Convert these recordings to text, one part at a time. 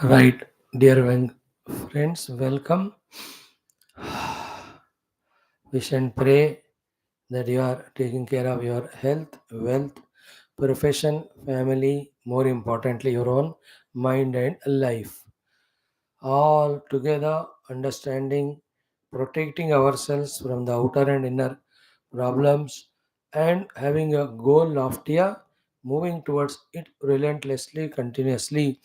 Right, dear friends, welcome. Wish and pray that you are taking care of your health, wealth, profession, family, more importantly, your own mind and life. All together, understanding, protecting ourselves from the outer and inner problems, and having a goal loftier, moving towards it relentlessly, continuously,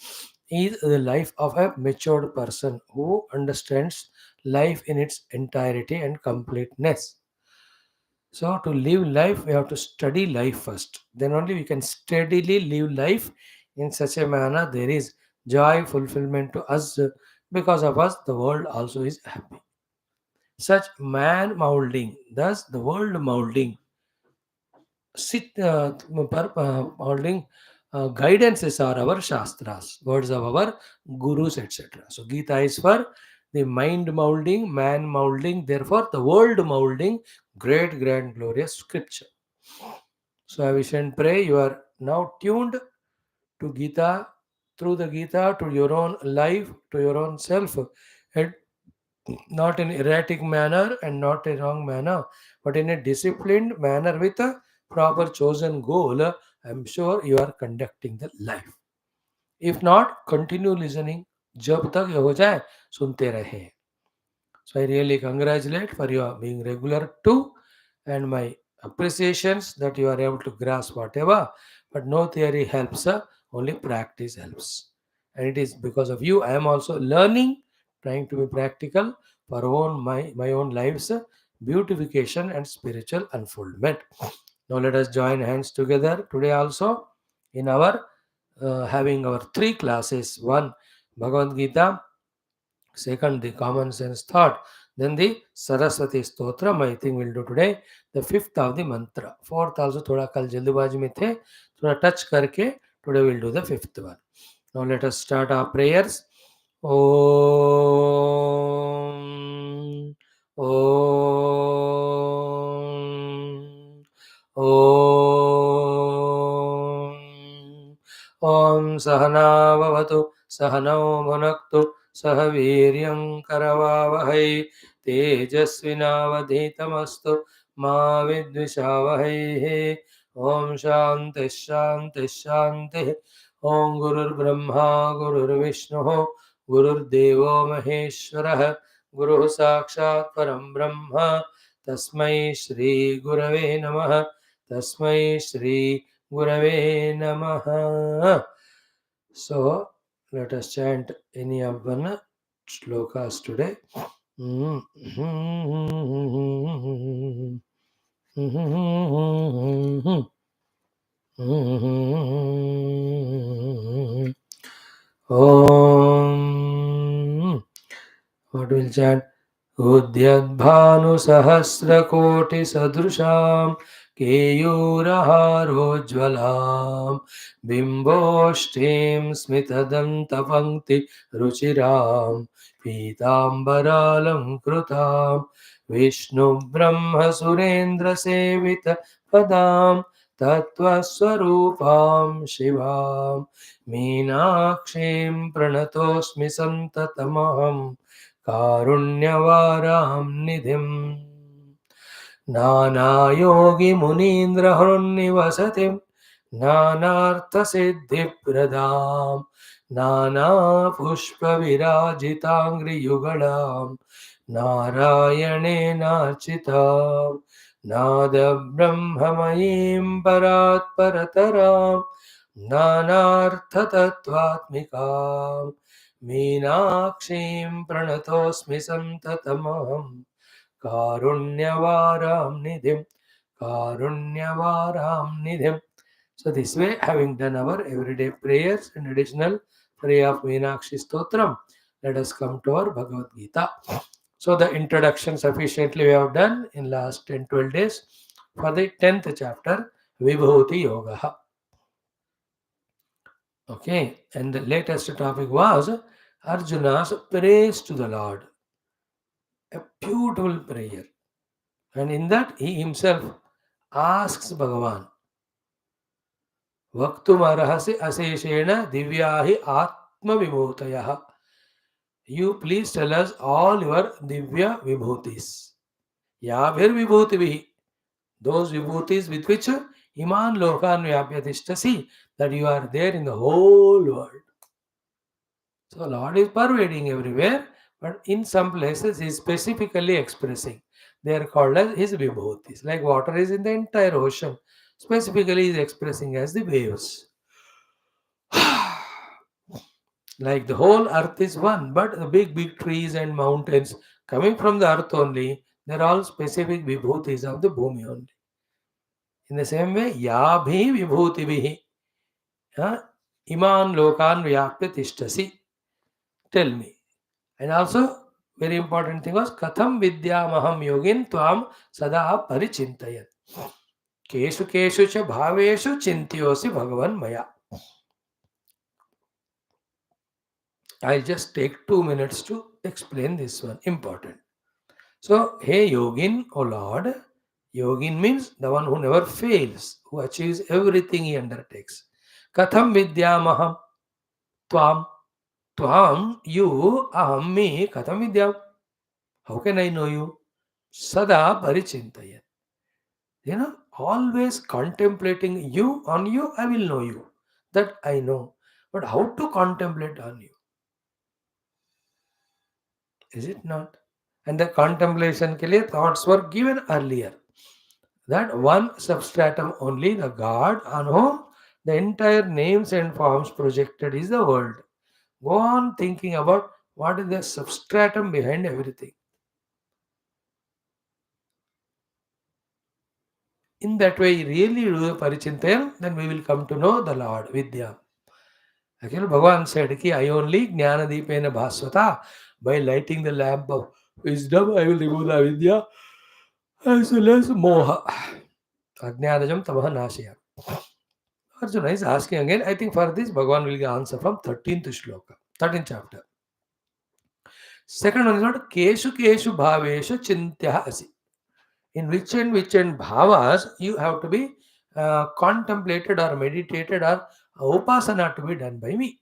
is the life of a matured person who understands life in its entirety and completeness. So, to live life, we have to study life first. Then only we can steadily live life in such a manner there is joy, fulfillment to us. Because of us, the world also is happy. Such man molding, thus the world molding, molding guidances are our shastras, words of our gurus, etc. So Gita is for the mind molding, man molding, therefore the world molding, great, grand, glorious scripture. So I wish and pray you are now tuned to Gita, through the Gita, to your own life, to your own self, and not in erratic manner and not a wrong manner, but in a disciplined manner with a proper chosen goal. I'm sure you are conducting the life. If not, continue listening. जब तक ये हो जाए सुनते रहे. So I really congratulate for your being regular too, and my appreciations that you are able to grasp whatever. But no theory helps, only practice helps. And it is because of you I am also learning, trying to be practical for my own life's beautification and spiritual unfoldment. Now let us join hands together today also in our having our three classes. One, Bhagavad Gita. Second, the common sense thought. Then the Saraswati Stotram, I think we'll do today. The fifth of the mantra. Fourth also थोड़ा कल जल्दबाजी में थे, थोड़ा touch करके today we'll do the fifth one. Now let us start our prayers. Om Om Om Om Sahana Bhavatu Sahano Bhunaktu सह वीर्यं करवावहै तेजस्विनावधीतमस्तु मा विद्विषावहै ओम शांति शांति शांति ओम गुरुर्ब्रह्मा गुरुर्विष्णुः गुरुर्देवो महेश्वरः गुरुः साक्षात् परं ब्रह्म तस्मै श्री गुरवे नमः तस्मै श्री गुरवे नमः. So let us chant any of one shlokas today. Om. What will chant? उद्यद्भानुसहस्रकोटिसदृशां केयूरहारोज्ज्वलां बिम्बोष्ठीं स्मितदन्तपङ्क्तिरुचिरां पीताम्बरालङ्कृतां विष्णुब्रह्मसुरेन्द्रसेवितपदां तत्त्वस्वरूपां शिवां मीनाक्षीं प्रणतोऽस्मि सन्ततमहम् कारुण्यवारां निधिम् नानायोगिमुनीन्द्रहृन्निवसतिं नानार्थसिद्धिप्रदां नानापुष्पविराजिताङ्घ्रियुगळां नारायणेनार्चितां नादब्रह्ममयीं परात्परतरां नानार्थतत्त्वात्मिकां मीनाक्षीं प्रणतोऽस्मि सन्ततमहम् कारुण्यवारां निधिं कारुण्यवारां निधिम्. So this way, having done our everyday prayers and additional prayer of Meenakshi Stotram, let us come to our Bhagavad Gita. So the introduction sufficiently we have done in last 10-12 days for the 10th chapter, Vibhuti Yoga. Okay, and the latest topic was Arjuna's praise to the Lord. A beautiful prayer. And in that he himself asks Bhagavan, Vaktum arahasi aseshena divyahi Vibhutayah. You please tell us all your Divya Vibhutis. Yabhir Vibhutivihi. Those Vibhutis with which Iman Lokan Vyapyatistasi, that you are there in the whole world. So Lord is pervading everywhere, but in some places He is specifically expressing. They are called as His Vibhutis. Like water is in the entire ocean. Specifically He is expressing as the waves. Like the whole earth is one, but the big, big trees and mountains coming from the earth only, they're all specific vibhutis of the bhumi only. In the same way, yabhi vibhutivihi, iman lokan vyapya tishtasi. Tell me. And also, very important thing was, katham vidyamaham yogin tvam sada parichintayan. Keshu keshu cha bhaveshu chintyosi bhagavan maya. I'll just take 2 minutes to explain this one. Important. So, hey Yogin, O Lord, Yogin means the one who never fails, who achieves everything he undertakes. Katham vidyamaham tvam, tvam, you, aham, me, katham vidyam. How can I know you? Sada parichintayan. Always contemplating you, on you, I will know you. That I know. But how to contemplate on you? Is it not? And the contemplation ke liye thoughts were given earlier. That one substratum only, the God on whom the entire names and forms projected is the world. Go on thinking about what is the substratum behind everything. In that way, really do the parichintayan, then we will come to know the Lord, Vidya. Actually, Bhagavan said, Ki, I only Jnanadipena Bhaswata, by lighting the lamp of wisdom, I will remove the Vidya as well as Moha. Ajnanajam Tamaha Nashya. Arjuna is asking again. I think for this, Bhagavan will give answer from 13th shloka, 13th chapter. Second one is not Keshu Keshu Bhaveshu Chintya Asi. In which and bhavas you have to be contemplated or meditated or upasana to be done by me.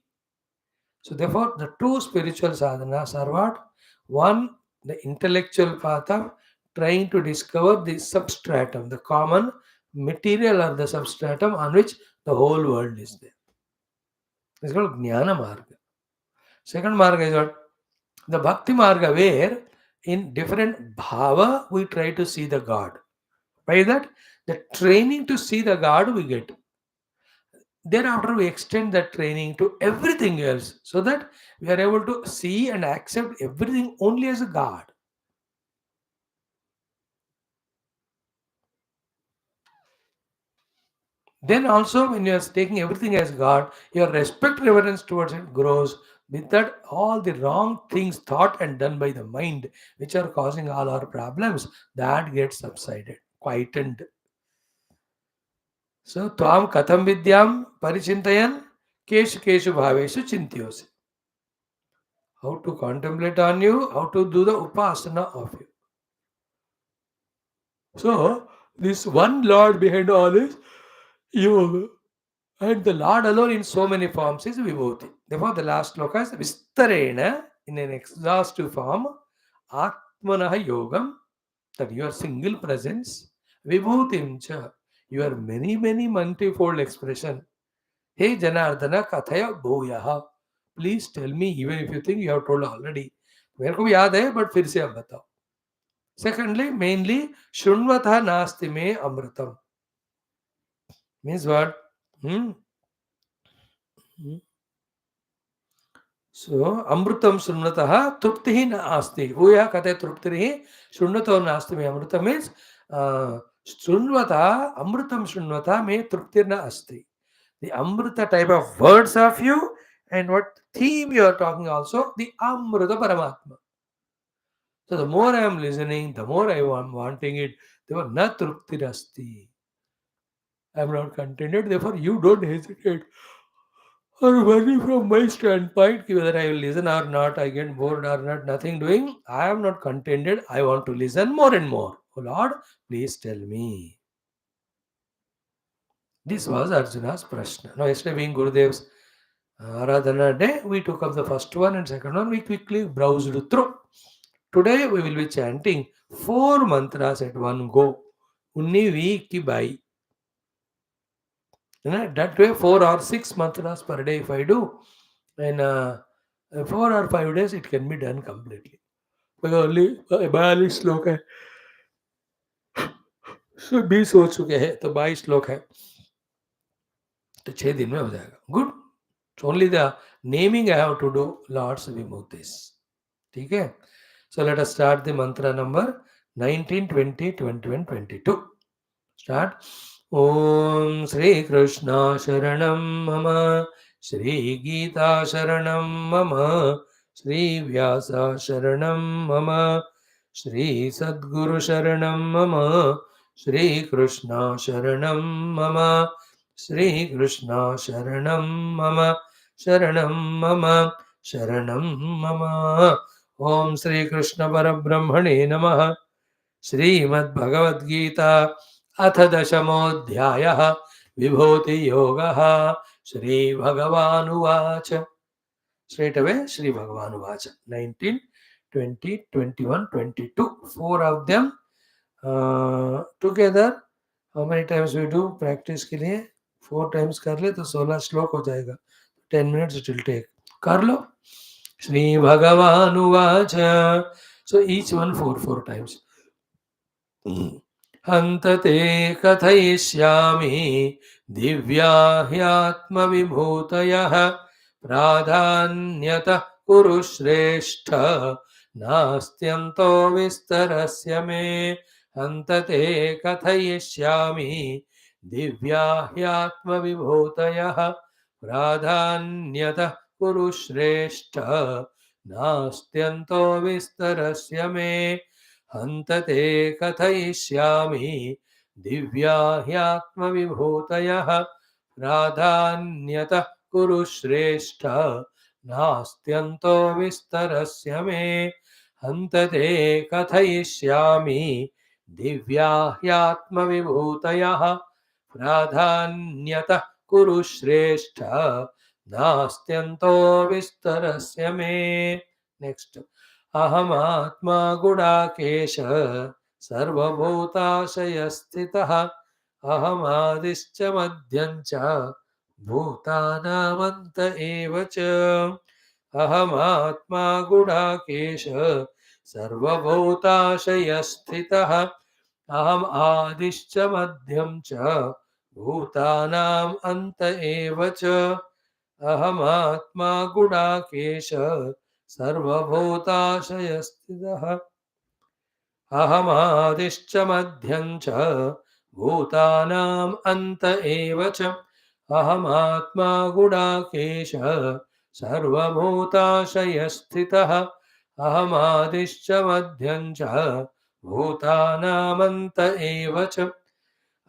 So therefore, the two spiritual sadhanas are what? One, the intellectual path of trying to discover the substratum, the common material or the substratum on which the whole world is there. It's called Jnana Marga. Second Marga is what? The Bhakti Marga, where in different bhava we try to see the God. By that, the training to see the God we get. Thereafter, we extend that training to everything else so that we are able to see and accept everything only as a God. Then also, when you are taking everything as God, your respect, reverence towards it grows. With that, all the wrong things thought and done by the mind, which are causing all our problems, that gets subsided, quietened. So, tvam katham vidyam parichintayan keshu keshu bhaveshu chintyosi. How to contemplate on you, how to do the upasana of you. So, this one Lord behind all is yoga. And the Lord alone in so many forms is Vibhuti. Therefore, the last sloka is Vistarena in an exhaustive form, Atmanaha Yogam, that your single presence, Vibhutim cha, your many, many multifold expression. Hey Janardana Kathaya Bhoyaha. Please tell me, even if you think you have told already. मेरे को भी याद है but फिर से अब बताओ. Secondly, mainly, Shunvata Nasti Me Amritam. Means what? Hmm? Hmm. So, Amritam Shunvataha Truptihi Nasti. Uya Kate Truptihi Shunvato Nasti Me Amritam means Shunvata, Amritam Shunvata Me Truptirna Asti. The Amrita type of words of you and what theme you are talking also, the Amrita Paramatma. So the more I am listening, the more I am wanting it. Therefore, na truptirasti. I am not contented. Therefore, you don't hesitate or worry from my standpoint whether I will listen or not. I get bored or not. Nothing doing. I am not contented. I want to listen more and more. Oh Lord, please tell me. This was Arjuna's prashna. Now, yesterday being Gurudev's Aradhana day, we took up the first one and second one, we quickly browsed through. Today we will be chanting 4 mantras at one go. Unni week ki bai. That way 4 or 6 mantras per day if I do, and 4 or 5 days it can be done completely. Because only 42 श्लोक है, 20 हो चुके हैं तो 22 श्लोक है, तो 6 दिन में हो जाएगा. Good. Only the naming I have to do lords विभूतिस. ठीक है. So let us start the mantra number 19, 20, 21, 22. Start. Om Shri Krishna Sharanam Mama, Shri Geetha Sharanam Mama, Shri Vyasa Sharanam Mama, Shri Sadguru Sharanam Mama, Shri Krishna Sharanam Mama, Shri Krishna Sharanam Mama, Sharanam Mama, Sharanam Mama. ओम श्री कृष्ण परब्रह्मणे नमः. श्रीमद्भगवद्गीता अथ दशमोऽध्यायः विभूति योगः. Shri भगवानुवाच. Straight away Shri Bhagavan 19, 20, 21, 22. 4 of them together. How many times we do practice के लिए? 4 times कर ले तो 16 श्लोक हो जाएगा. 10 minutes it will take. कर लो. Shri Bhagavan. So each one 4 times. Hantate kathayishyami divya hyatma vibhutayah pradhanyatah kuru shrestha nastyanto vistarasya me. Hantate kathayishyami divya hyatma vibhutayah pradhanyatah kuru shrestha nastyanto vistarasya me. हन्तते कथयिष्यामि Divya ह्यात्मविभूतयः प्राधान्यतः कुरु श्रेष्ठ नास्त्यन्तो विस्तरस्य मे. हन्तते कथयिष्यामि दिव्या ह्यात्मविभूतयः प्राधान्यतः कुरु श्रेष्ठ नास्त्यन्तो विस्तरस्य मे. Next. अहमात्मा Gudakesh सर्वभूताशयस्थितः अहमादिश्च मध्यं च भूतानामन्त एव च. अहमात्मा गुडाकेश सर्वभूताशयस्थितः अहम् आदिश्च मध्यं च भूतानाम् अन्त एव च. अहमात्मा गुडाकेश सर्वभूताशयस्थितः अहमादिश्च मध्यं च भूतानाम् अन्त एव च. अहमात्मा गुडाकेश सर्वभूताशयस्थितः अहमादिश्च मध्यं च भूतानामन्त एव च.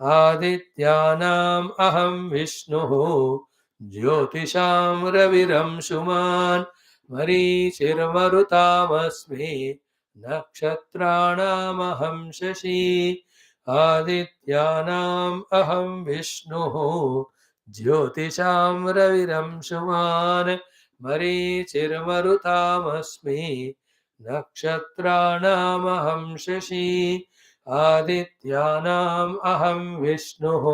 आदित्यानाम् अहं विष्णुः ज्योतिषां रविरंशुमान् मरीचिर्मरुतामस्मि नक्षत्राणामहं शशि. आदित्यानाम् अहं विष्णुः ज्योतिषां रविरंशुमान् मरीचिर्मरुतामस्मि नक्षत्राणामहं शशि. आदित्यानाम् अहं विष्णुः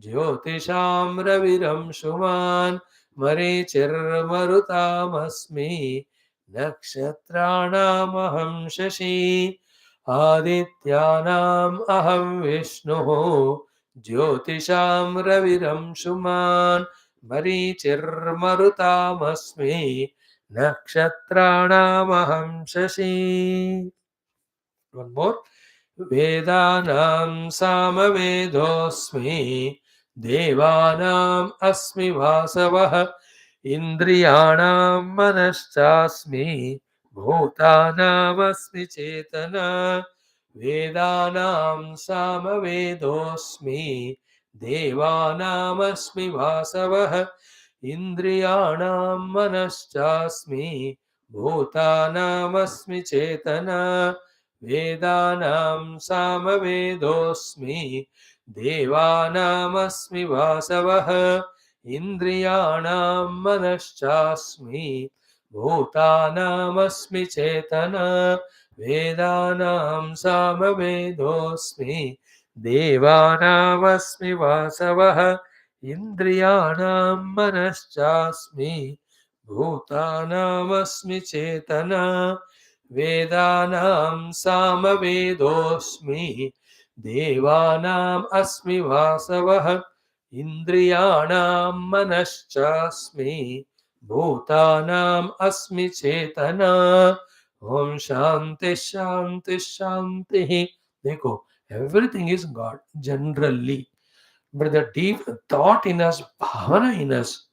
ज्योतिषां रविरंशुमान् मरीचिर्मरुतामस्मि नक्षत्राणामहं शशि. आदित्यानाम् अहं विष्णुः ज्योतिषां रविरंशुमान् मरीचिर्मरुतामस्मि नक्षत्राणामहं शशि. One more. वेदानां सामवेदोऽस्मि देवानाम् अस्मि वासवः इन्द्रियाणां मनश्चास्मि भूतानामस्मि चेतना. वेदानां सामवेदोऽस्मि देवानामस्मि वासवः इन्द्रियाणां मनश्चास्मि भूतानामस्मि चेतना. वेदानां सामवेदोऽस्मि देवानामस्मि वासवः Indriyanam manashchasmi bhutanam chetana vedanam samavedosmi devanam vasavah Indriyanam manashchasmi bhutanam chetana Vedanam samavedosmi Devanam asmi vasavah Indriyanam manashchasmi Bhutanam asmi chetana Om Shanti Shanti Shanti. देखो, everything is God generally, but the deep thought in us, bhavana in us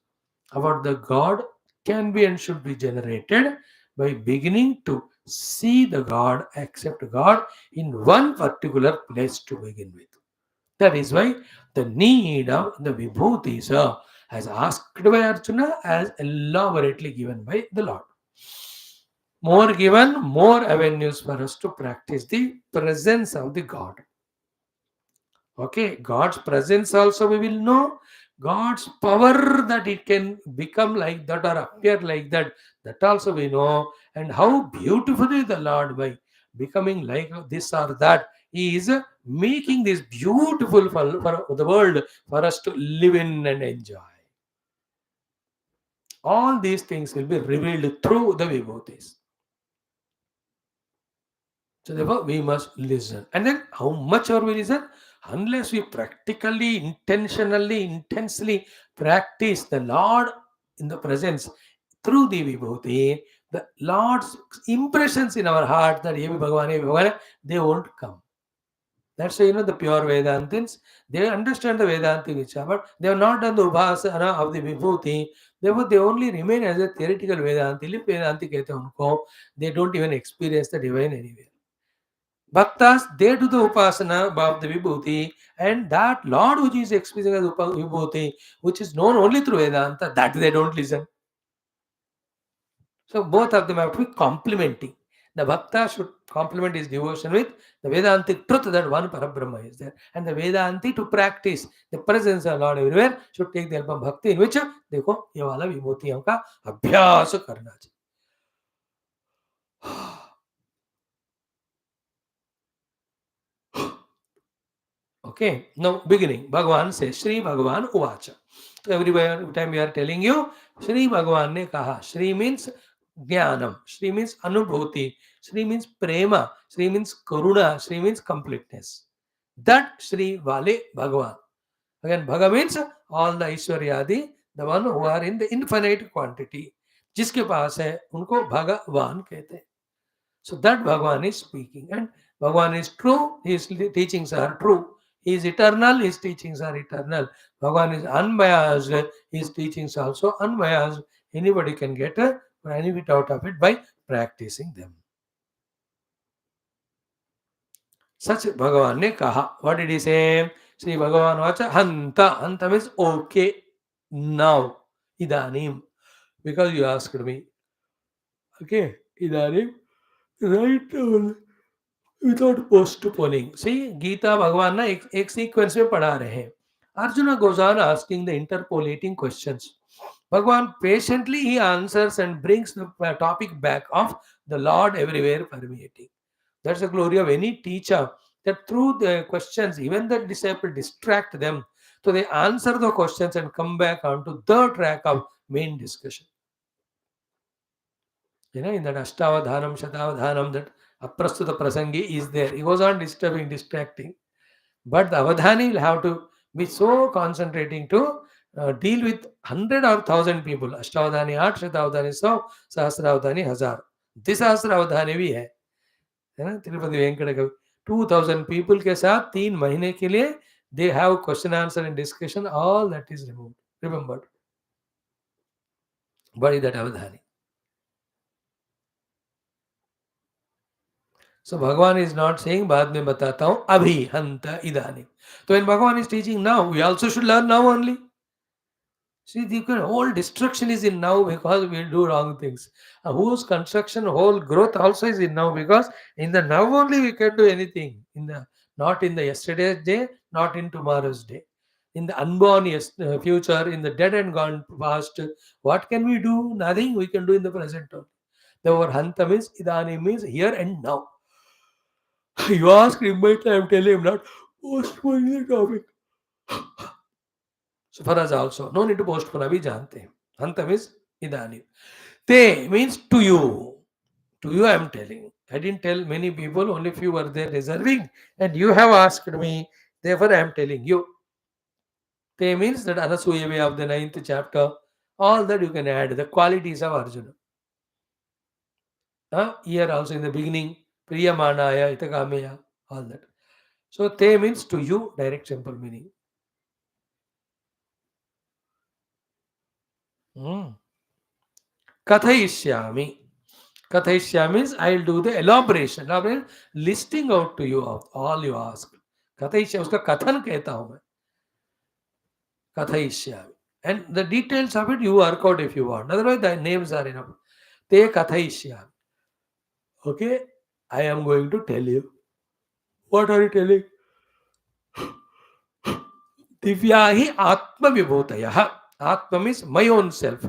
about the God can be and should be generated by beginning to see the God, accept God in one particular place to begin with. That is why the need of the Vibhuthis as asked by Arjuna as elaborately given by the Lord. More given, more avenues for us to practice the presence of the God. Okay, God's presence also we will know. God's power that it can become like that or appear like that, that also we know. And how beautifully the Lord by becoming like this or that, He is making this beautiful for the world for us to live in and enjoy. All these things will be revealed through the Vibhutis. So therefore, we must listen. And then how much are we listen? Unless we practically, intentionally, intensely practice the Lord in the presence through the Vibhuti, the Lord's impressions in our heart that Ye Bhagavan, they won't come. That's why, the pure Vedantins, they understand the Vedanti Vichar, but they have not done the Upasana of the Vibhuti. Therefore, they only remain as a theoretical Vedanti. Lip Vedanti kehte hain unko. They don't even experience the divine anywhere. Bhaktas, they do the upasana of the Vibhuti, and that Lord which is experiencing as Vibhuti, which is known only through Vedanta, that they don't listen. So both of them have to be complementing. The Bhakta should complement his devotion with the Vedantic truth that one Parabrahma is there. And the Vedanti to practice the presence of Lord everywhere should take the help of Bhakti, in which देखो ये वाला विभूतियों का अभ्यास करना चाहिए. Okay, now beginning. Bhagavan says, Shri Bhagavan Uvacha. So every time we are telling you, Shri Bhagavan ne kaha. Shri means Jnanam. Shri means Anubhuti. Shri means Prema. Shri means Karuna. Shri means completeness. That Shri Vale Bhagavan. Again, Bhaga means all the Ishwaryadi, the one who are in the infinite quantity. जिसके पास है उनको भगवान कहते हैं. So that Bhagavan is speaking, and Bhagavan is true, his teachings are true. He is eternal, his teachings are eternal. Bhagavan is unbiased, his teachings also unbiased. Anybody can get a benefit out of it by practicing them. Such Bhagavan ne kaha. What did he say? Sri Bhagavan vacha hanta. Hanta means okay, now. Idanim. Because you asked me. Okay, idanim. Right now. Without postponing. See Gita भगवान ना एक sequence में पढ़ा रहे हैं. Arjun goes on asking the interpolating questions. Bhagavan patiently he answers and brings the topic back of the Lord everywhere permeating. That's the glory of any teacher, that through the questions even the disciple distract them, so they answer the questions and come back onto the track of main discussion. In that Ashtavadhanam, Shatavadhanam, that Aprastuta Prasangi is there. He goes on disturbing, distracting. But the Avadhani will have to be so concentrating to deal with 100 or 1,000 people. Ashtavadhani 8, Shatavadhani 100, Sahasravadhani 1000. This Sahasravadhani भी है ना तिरुपति वेंकट कवि. 2000 people के साथ 3 महीने के लिए they have question answer and discussion. All that is removed, remembered. But that Avadhani. So Bhagavan is not saying बाद में बताता हूँ अभी हंता इदानी. So when Bhagavan is teaching now, we also should learn now only. See, the whole destruction is in now because we do wrong things. Whose construction, whole growth also is in now, because in the now only we can do anything. Not in the yesterday's day, not in tomorrow's day. in the unborn future, in the dead and gone past. What can we do? Nothing we can do in the present. The word hanta means idani means here and now. You ask immediately, I'm telling him not postponing the topic. So for us also, no need to postpone. Abhi jante hain. Hanta means idani. Te means to you. To you, I am telling. I didn't tell many people, only few were there reserving, and you have asked me. Therefore, I am telling you. Te means that Anasuya way of the 9th chapter. All that you can add, the qualities of Arjuna. Here also in the beginning, Priyamanaya, Itakameya, all that. So, te means to you, direct simple meaning. Kathayishyami. Kathayishyami means I will do the elaboration. Elaboration, listing out to you of all you ask. Kathayishyami, uska kathan कहता हूँ मैं. Kathayishyami. And the details of it you work out if you want. Otherwise, the names are enough. Te kathayishyami. Okay, I am going to tell you. What are you telling? Divyahi Atma Vibhutayaha. Atma means my own self.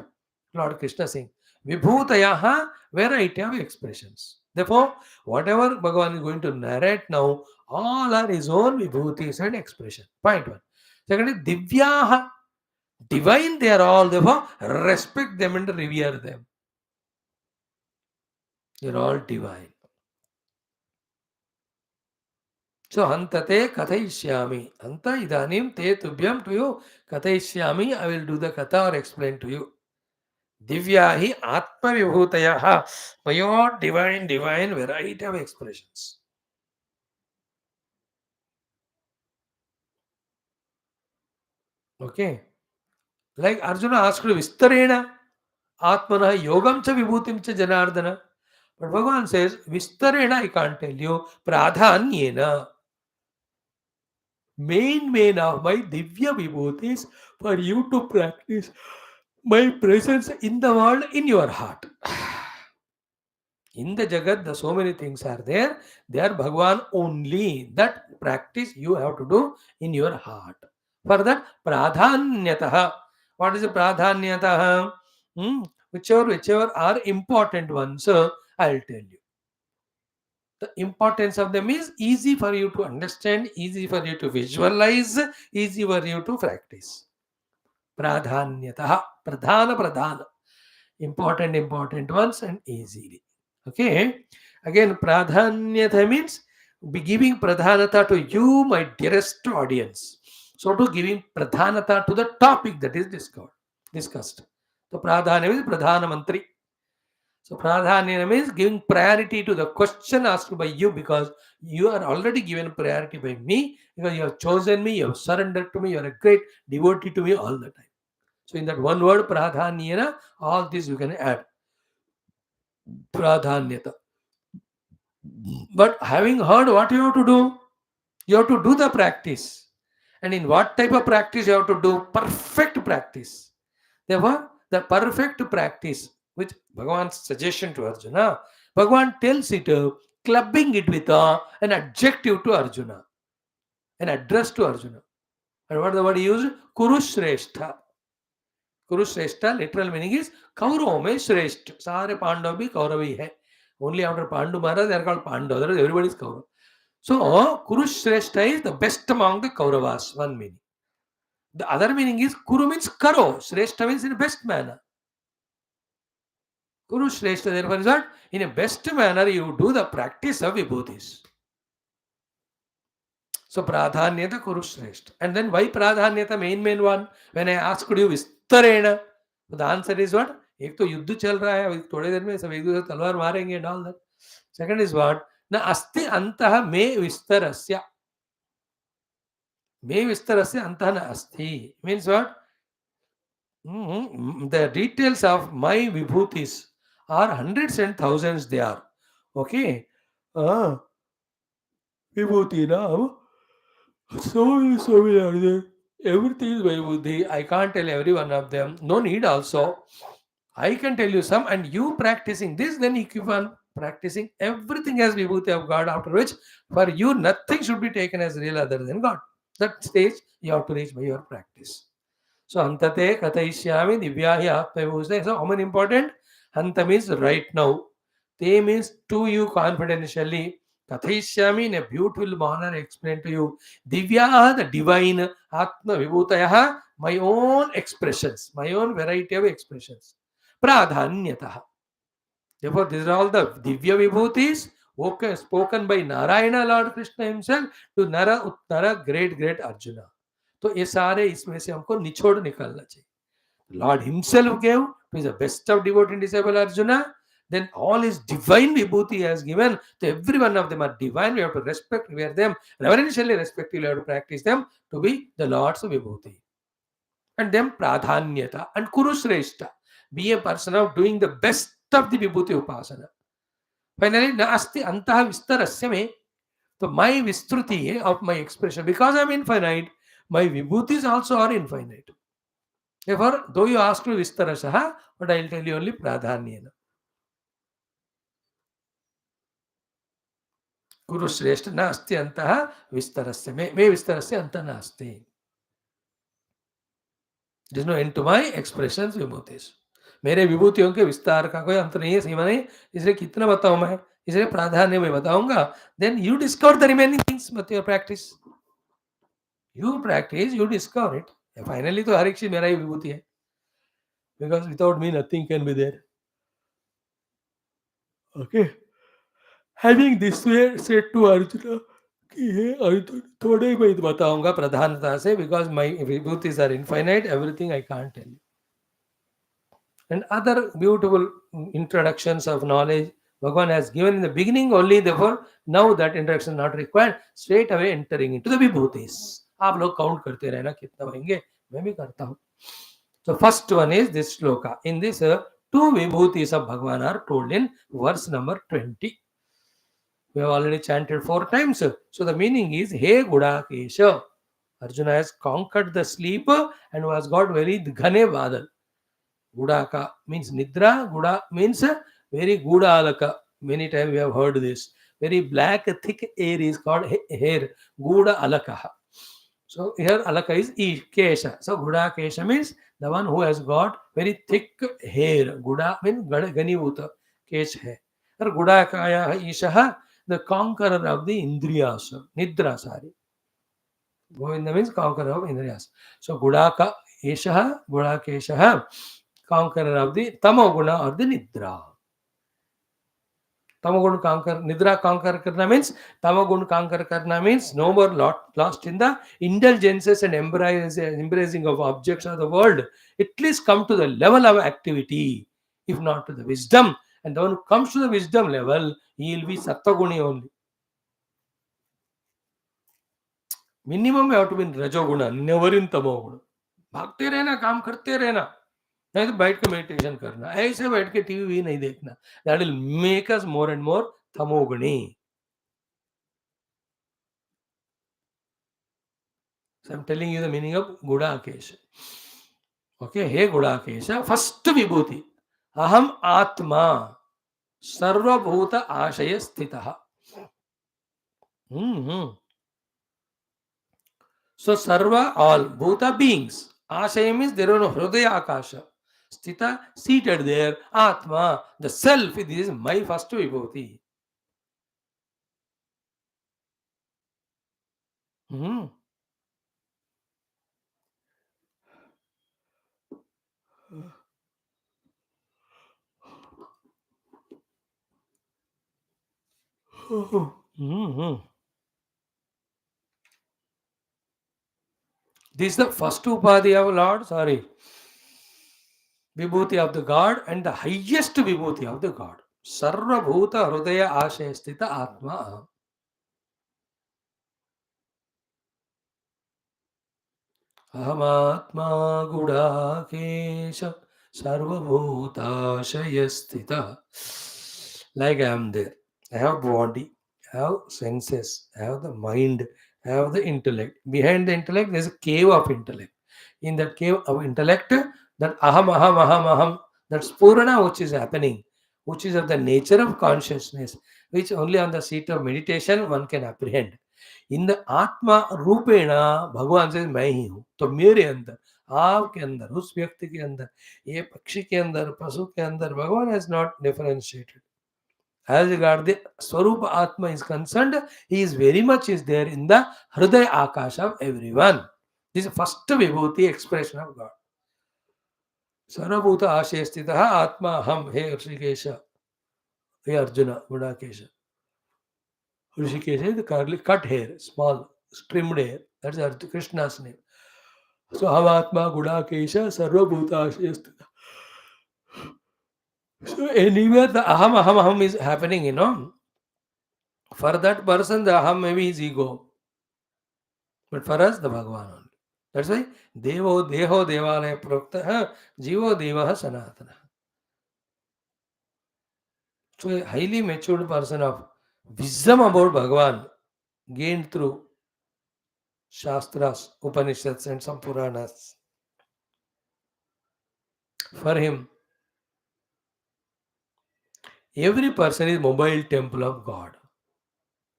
Lord Krishna saying, Vibhutayaha, variety of expressions. Therefore, whatever Bhagavan is going to narrate now, all are his own Vibhutis and expression. Point one. Secondly, Divyaha, divine they are all. Therefore, respect them and revere them. You're all divine. So, Hantate Kathayishyami. Anta idanim te tubhyam to you. Kathayishyami, I will do the katha or explain to you. Divyahi Atma Vibhutayaha. My own divine variety of expressions. Okay. Like Arjuna asked Vistarena Atmana Yogam cha Vibhutim cha Janardana. But Bhagavan says, Vistarena I can't tell you. Pradhanyena. Main of my Divya Vibhutis for you to practice my presence in the world in your heart. In the Jagat, the so many things are there. They are Bhagavan only. That practice you have to do in your heart. For that, pradhanyataha. What is the pradhanyataha? Whichever are important ones, I'll tell you. The importance of them is easy for you to understand, easy for you to visualize, easy for you to practice. Pradhanyataha. Pradhana. Important ones and easily. Okay. Again, pradhanyata means be giving pradhanata to you, my dearest audience. So to giving pradhanata to the topic that is discussed. So pradhanya means pradhana mantri. So pradhanya means giving priority to the question asked by you because you are already given priority by me because you have chosen me, you have surrendered to me, you are a great devotee to me all the time. So in that one word pradhanyana, all this you can add. Pradhanyata. But having heard what you have to do, you have to do the practice. And in what type of practice you have to do? Perfect practice. Therefore, the perfect practice, which Bhagavan's suggestion to Arjuna, Bhagavan tells it, clubbing it with an adjective to Arjuna, an address to Arjuna. And what the word he used? Kurushrestha. Kurushrestha, literal meaning is Kaurava mein Shrestha. Sare Pandav bhi Kauravi hai. Only after Pandu Maharaj, they are called Pandav. Otherwise, everybody is Kaurava. So, Kurushrestha is the best among the Kauravas, one meaning. The other meaning is Kuru means Karo. Shrestha means in a best manner. Kuru Shrestha, therefore, is what? In a best manner, you do the practice of Vibhuthis. So, Pradhanyata Kuru Shrestha. And then why Pradhanyata, main one? When I asked you Vistarena, the answer is what? एक तो युद्ध चल रहा है, थोड़ी देर में सब एक दूसरे तलवार मारेंगे and all that. Second is what? Na asti antah me vistarasya. Me vistarasya antah na asti. Means what? The details of my vibhutis are hundreds and thousands they are. Okay. Vibhuti now. So many are there. Everything is vibhuti. I can't tell every one of them. No need also. I can tell you some, and you practicing this, then you keep on practicing everything as Vibhuti of God, after which for you nothing should be taken as real other than God. That stage you have to reach by your practice. So antate katayishyami divyahi atmavibhute. So how many important? Anta means right now. Te means to you confidentially. Katayishyami in a beautiful manner explain to you. Divya, the divine, atma vibhutaya, my own expressions, my own variety of expressions. Pradhanyataha. Therefore, these are all the Divya Vibhutis spoken by Narayana Lord Krishna himself to Nara Uttara great Arjuna. तो ये सारे इसमें से हमको निचोड़ निकालना चाहिए. Lord himself gave to the best of devotee disciple Arjuna. Then all his divine vibhuti has given to every one of them are divine. We have to respect, wear them, reverentially respect. We have to practice them to be the Lord's vibhuti. And then pradhanyata and kurushreshta. Be a person of doing the best of the vibhuti upasana. Finally, nasti antah vistarasya me. So my vistruti of my expression, because I am infinite, my vibhutis also are infinite. Therefore, though you ask me vistarasaha, but I will tell you only pradhanyena. Guru Shrestha nasti antah vistarasya me vistarasya anta nasti. There is no end to my expressions vibhutis. मेरे विभूतियों के विस्तार का कोई अंत नहीं है, सीमा नहीं, इसलिए कितना बताऊं मैं, इसलिए प्राधान्य में बताऊंगा. Then you discover the remaining things with your practice. You practice, you discover it. Finally, तो हर एक चीज मेरा ही विभूति है. Because without me, nothing can be there. Okay. Having this way said to Arjuna, कि हे अर्जुन थोड़े ही मैं बताऊंगा प्रधानता से, because my vibhutis are infinite, everything I can't tell you. And other beautiful introductions of knowledge Bhagavan has given in the beginning only. Therefore, now that introduction is not required. Straight away entering into the vibhutis. आप लोग count करते रहना कितना होंगे, मैं भी करता हूँ. So first one is this shloka. In this, two vibhutis of Bhagavan are told in verse number 20. We have already chanted 4 times. So the meaning is, Hey Gudakesha. Arjuna has conquered the sleep and has got very ghane badal. Gudaka means Nidra, Guda means very Gudalaka. Many times we have heard this. Very black, thick air is called hair. Guda Alakaha. So here Alaka is Kesha. So Guda Kesha means the one who has got very thick hair. Guda means Ganibhuta. Kesh hai. Or Gudakaya Ishaha, the conqueror of the Indriyas. Nidra, sorry. Govinda means conqueror of Indriyas. So Gudaka Eshaha, Gudakeshaha, conqueror of the Tamoguna or the Nidra. Tamagun conquer, Nidra conquer karna means, Tamagun conquer karna means no more lost in the indulgences and embracing of objects of the world. At least come to the level of activity, if not to the wisdom. And the one who comes to the wisdom level, he will be Sattaguni only. Minimum you have to be in Rajoguna, never in Tamoguna. भागते रहना, काम करते रहना, नहीं तो बैठ के meditation करना, ऐसे बैठ के टीवी भी नहीं देखना. That will make us more and more tamoguni. So I'm telling you the meaning of Gudakesha. Okay, hey Gudakesha, first vibhuti. Aham Atma Sarvabhuta Ashaya Sthitaha. So Sarva, all, Bhuta beings. Ashaya means there are no Hridaya Akasha. Sthita, seated there. Atma, the self, this is my first vibhuti. This is the first upadhi of Lord, vibhuti of the God, and the highest vibhuti of the God. Sarva Bhuta Hridaya Ashaya Sthita Atma. Ahamatma Gudakesha Sarva Bhuta Ashaya Sthita. Like I am there. I have body, I have senses, I have the mind, I have the intellect. Behind the intellect, there is a cave of intellect. In that cave of intellect, that aham, that spurana which is happening, which is of the nature of consciousness, which only on the seat of meditation one can apprehend. In the आत्मा रूपेण भगवान से मैं ही हूं, तो मेरे अंदर, आपके अंदर, उस व्यक्ति के अंदर, ये पक्षी के अंदर, पशु के अंदर, भगवान has not differentiated. As regard the Swarupa Atma is concerned, he is very much is there in the Hridaya Akash of everyone. This is first Vibhuti expression of God. Sarvabhuta Ashestitaha Atma Ham, He Rishikesha, He Arjuna, Gudakesha. Rishikesha is the curly cut hair, small, trimmed hair. That's Krishna's name. So Ham Atma Gudakesha, Sarvabhuta Ashestita. So anywhere the aham is happening, for that person the aham may be his ego. But for us, the Bhagavan only. That's why Devo Deho Devalaya Prokta Jivo Devaha Sanatana. So a highly matured person of wisdom about Bhagavan gained through Shastras, Upanishads and some Puranas. For him, every person is mobile temple of God.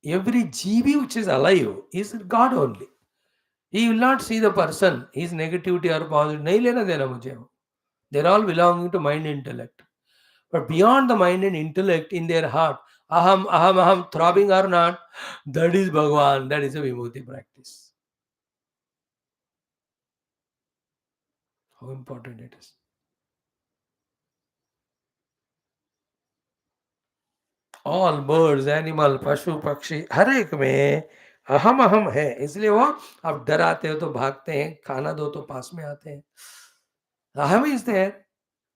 Every jivi which is alive is God only. He will not see the person, his negativity or positive. Nahi lena dena mujhe. They're all belonging to mind intellect. But beyond the mind and intellect in their heart, aham, throbbing or not, that is Bhagavan, that is a Vibhuti practice. How important it is. All birds, animal, पशु पक्षी हर एक में अहम है, इसलिए वो आप डराते हो तो भागते हैं, खाना दो तो पास में आते हैं. अहम इज देयर.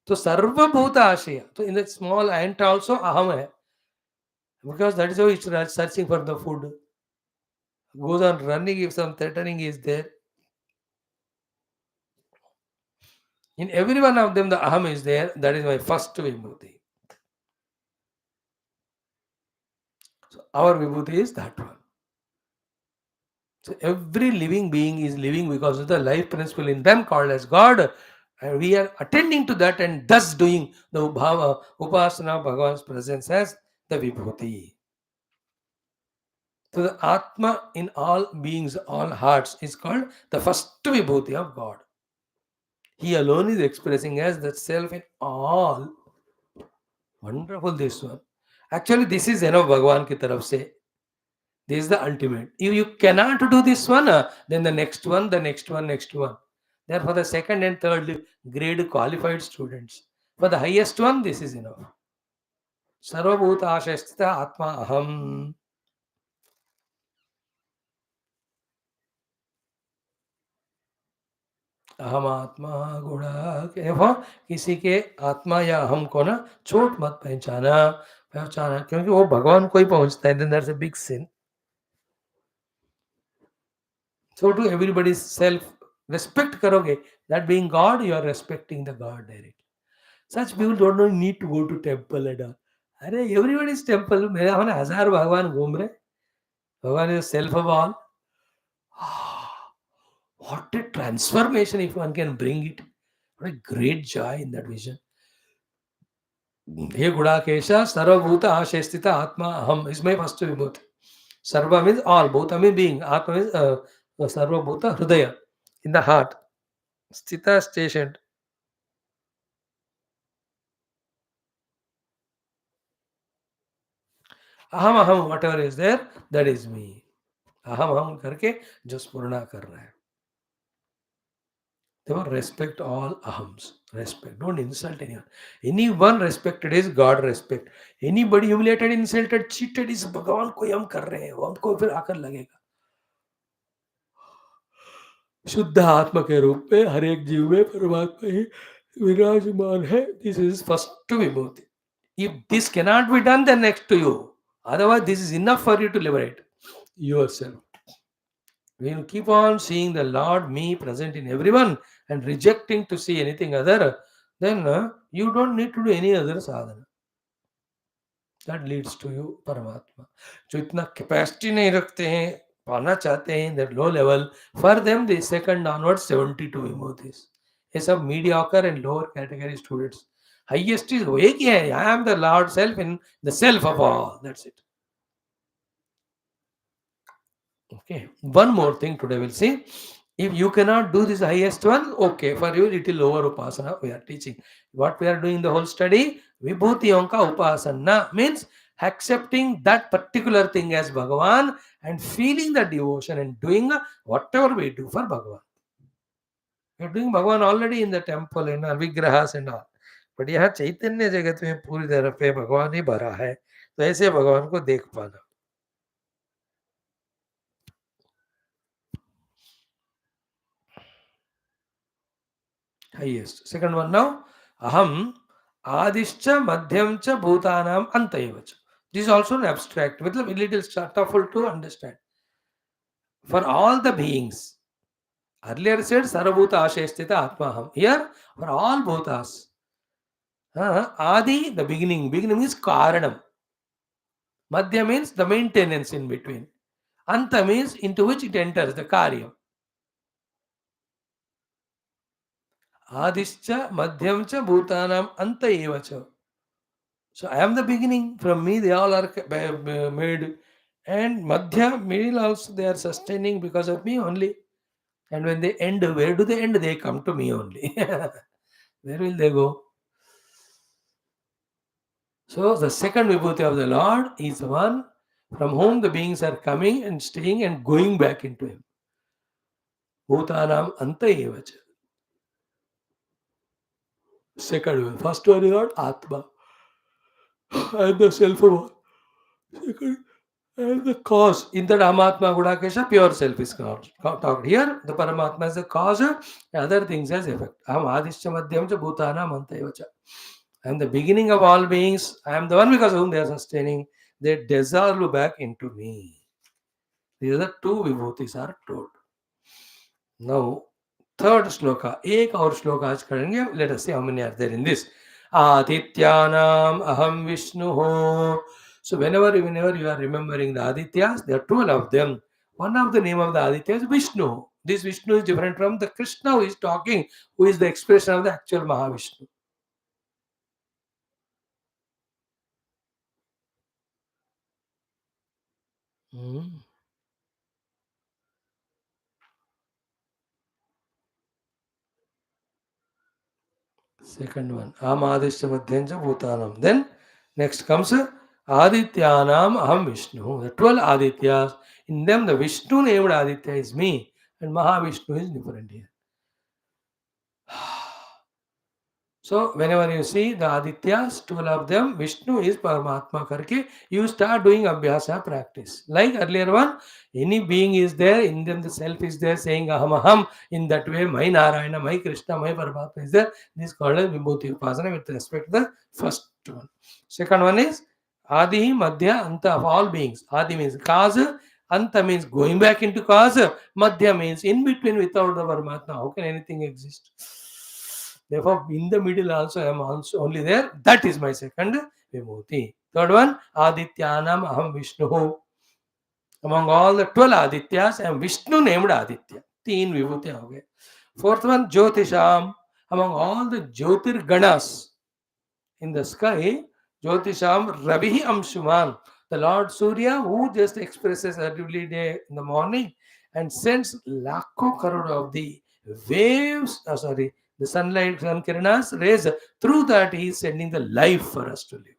तो सर्वभूत आशय, तो in the small ant also aham hai, because that is how it's searching for the food, goes on running if some threatening is there. In every one of them the aham is there. That is my first vibhuti. So our vibhuti is that one. So every living being is living because of the life principle in them called as God, and we are attending to that and thus doing the upasana of Bhagavan's presence as the vibhuti. So the Atma in all beings, all hearts is called the first vibhuti of God. He alone is expressing as the self in all. Wonderful this one. Actually, this is enough Bhagavan ki taraf se. This is the ultimate. If you cannot do this one, then the next one, the next one, next one. Therefore, the second and third grade qualified students. For the highest one, this is enough. Sarvabhuta ashastita atma aham. अहम आत्मा गुणा. किसी के आत्मा या अहम को ना छोट मत पहचाना, क्योंकि वो भगवान को ही पहुंचता है. Then that's a big sin. So to everybody's self respect करोगे, that being God, you are respecting the God directly. Such people don't need to go to temple and all. अरे everybody's temple, मेरे हमने हजार भगवान घूम रहे. भगवान is self of all. What a transformation if one can bring it. What a great joy in that vision. हे गुणाकेश सर्वभूत आशय स्थित आत्मा अहम is my first vibhuti. Sarva means all, bhuta means being, atma means sarvabhuta hridaya, in the heart. Sthita stationed. aham, whatever is there, that is me. aham करके जो स्फुरना कर रहा है. Therefore, respect all ahams. Respect. Don't insult anyone. Anyone respected is God respect. Anybody humiliated, insulted, cheated is भगवान को हम कर रहे हैं, वो हमको फिर आकर लगेगा. शुद्ध आत्मा के रूप में हर एक जीव में परमात्मा ही विराजमान है. This is first Vibhuti. If this cannot be done, then next to you. Otherwise, this is enough for you to liberate yourself. When you keep on seeing the Lord, me present in everyone and rejecting to see anything other, then you don't need to do any other sadhana. That leads to you Paramatma. जो इतना capacity नहीं रखते हैं, पाना चाहते हैं, that low level, for them the second onwards 72 vibhutis. ये सब mediocre and lower category students. Highest is एक ही है, I am the Lord self in the self of all. That's it. Okay. One more thing today we'll see. If you cannot do this highest one, okay, for you little lower upasana we are teaching. What we are doing the whole study, Vibhuti Yonka Upasana means accepting that particular thing as Bhagavan and feeling the devotion and doing whatever we do for Bhagavan. We are doing Bhagavan already in the temple, in our vigrahas and all. But यहाँ चैतन्य जगत में पूरी तरह पे भगवान ही भरा है, तो ऐसे भगवान को देख पाना. Highest. Second one now. Aham adishcha madhyamcha bhutanam antayavacha. This is also an abstract, with a little tough to understand. For all the beings. Earlier said sarabhuta ashestita atmaham. Here for all bhutas. Adi, the beginning. Beginning means karanam. Madhya means the maintenance in between. Anta means into which it enters, the karyam. Adishcha madhyamcha bhutanam antayavacha. So I am the beginning. From me, they all are made. And Madhya, middle also, they are sustaining because of me only. And when they end, where do they end? They come to me only. Where will they go? So the second Vibhuti of the Lord is the one from whom the beings are coming and staying and going back into Him. Bhutanam anta evacha. Second one. First one is not Atma. And the self one. Second, and the cause. In the Ramatma Gudakesha, pure self is talked. Here, the Paramatma is the cause, other things as effect. Aham Adishya Madhyamcha Bhutana Mantayevacha. I am the beginning of all beings. I am the one because of whom they are sustaining. They dissolve back into me. These are the two Vibhutis are told. Now, third shloka. एक और श्लोक आज करेंगे. Let us see how many are there in this. Adityanam aham Vishnu. So whenever you are remembering the Adityas, there are 12 of them. One of the name of the Aditya is Vishnu. This Vishnu is different from the Krishna who is talking, who is the expression of the actual Mahavishnu. Second one. Amadishya Madhyancha Bhutanam. Then next comes Adityanam Aham Vishnu. The 12 Adityas. In them the Vishnu named Aditya is me and Mahavishnu is different here. So whenever you see the Adityas, 12 of them, Vishnu is Paramatma karke, you start doing Abhyasa practice. Like earlier one, any being is there, in them the self is there saying Aham Aham, in that way my Narayana, my Krishna, my Paramatma is there. This is called as Vibhuti Upasana with respect to the first one. Second one is Adi, Madhya, Anta of all beings. Adi means cause, Anta means going back into cause, Madhya means in between without the Paramatma. How can anything exist? Therefore, in the middle also I am also only there. That is my second Vibhuti. Third one, Adityanam Aham Vishnu. Among all the 12 Adityas, I am Vishnu named Aditya. Teen Vibhuti ho gaye. Fourth one, Jyotisham. Among all the Jyotir Ganas in the sky, Jyotisham Ravihi Amshuman. The Lord Surya, who just expresses every day in the morning and sends lakho crore of the waves, the sunlight, sun kiranas rays, through that he is sending the life for us to live.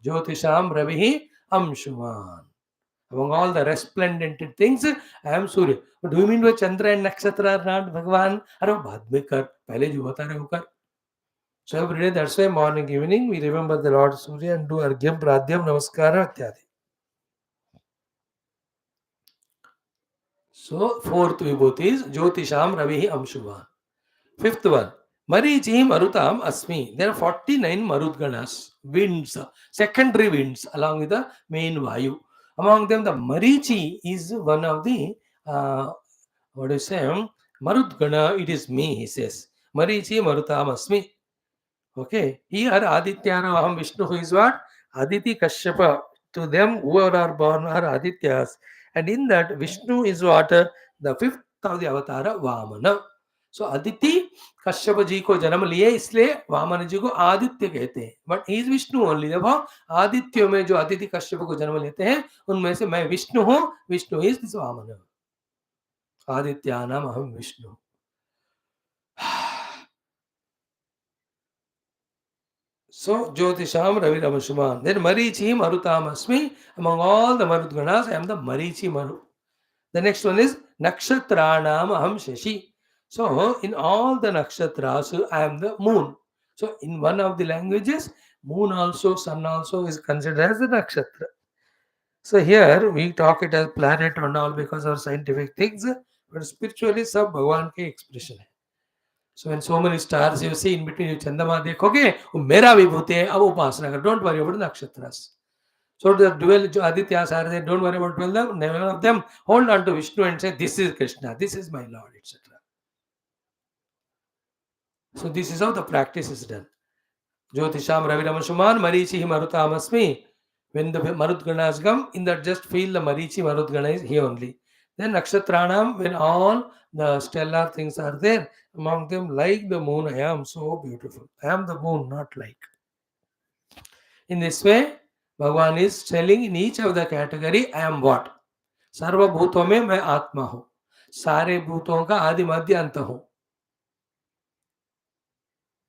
Jyotisham Ravihi Amshuman. Among all the resplendent things, I am Surya. What do you mean by Chandra and Nakshatra are not Bhagavan? अरे बाद में कर, पहले जो बता रहे हो कर. So every day, that's why morning, evening, we remember the Lord Surya and do Argyam, Pradhyam, Namaskara, Ityadi. So fourth Vibhuti is Jyotisham Ravihi Amshuvan. Fifth one, Marichi Marutam Asmi. There are 49 Marudganas, winds, secondary winds, along with the main Vayu. Among them, the Marichi is one of the, what do you say, Marudgana, it is me, he says. Marichi Marutam Asmi. Okay, here Adityana Aham Vishnu, who is what? Aditi Kashyapa. To them, whoever are born are Adityas. And in that, Vishnu is what? The fifth of the avatara, Vamana. सो अदिति कश्यप जी को जन्म लिए, इसलिए वामन जी को आदित्य कहते हैं, but he is Vishnu only. देखो आदित्यों में जो अदिति कश्यप को जन्म लेते हैं उनमें से मैं विष्णु हूँ, विष्णु इज दिस वामन, आदित्यानाम अहम Vishnu. So Jyotisham Raviramasuman. Then Marichi Marutam Among all the Marutganas, I am the Marichi Maru. The next one is Nakshatranam Aham Shashi. So in all the nakshatras, I am the moon. So in one of the languages, moon also, sun also is considered as a nakshatra. So here we talk it as planet and all because of scientific things, but spiritually सब भगवान की expression है. So when so many stars you see in between you चंद्रमा देखोगे वो मेरा विभूति है, अब उपासना कर. Don't worry about the nakshatras. So the 12 Adityas are there, don't worry about 12 them, none of them. Hold on to Vishnu and say, this is Krishna, this is my Lord, etc. So this is how the practice is done. Jyotisham Raviramasuman Marichi Marutamasmi. When the Marutganas come, in that just feel the Marichi Marutgana is here only. Then Nakshatranam, when all the stellar things are there, among them like the moon, I am so beautiful. I am the moon, not like. In this way, Bhagavan is telling in each of the category, I am what? सर्वभूतों में मैं आत्मा हूं, सारे भूतों का आदि मध्य अंत हूं.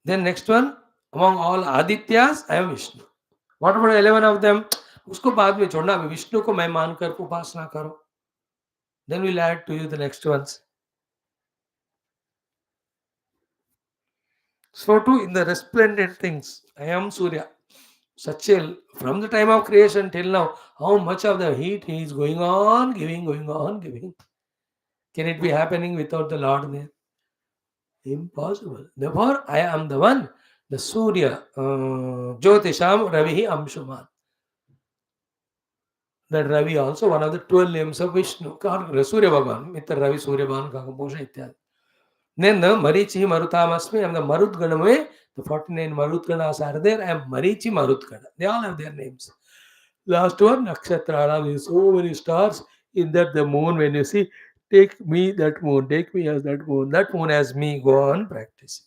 Then next one, among all Adityas, I am Vishnu. What about 11 of them? उसको बाद में छोड़ना, विष्णु को मैं मानकर उपासना करो. Then we'll add to you the next ones. So too in the resplendent things, I am Surya. Sachil, from the time of creation till now, how much of the heat he is going on giving. Can it be happening without the Lord there? Impossible. Therefore, I am the one, the Surya, Jyotisham Ravihi Amshuman. That Ravi also one of the 12 names of Vishnu. Surya Bhagavan, Mitra Ravi Surya Bhagavan Kakaposha Ityadi. Then the Marichi Marutamasmi, I am the Marutganame, the 49 Marutganas are there, I am Marichi Marutgana. They all have their names. Last one, Nakshatra, with so many stars. In that the moon, when you see, take me that moon, take me as that moon as me, go on practicing.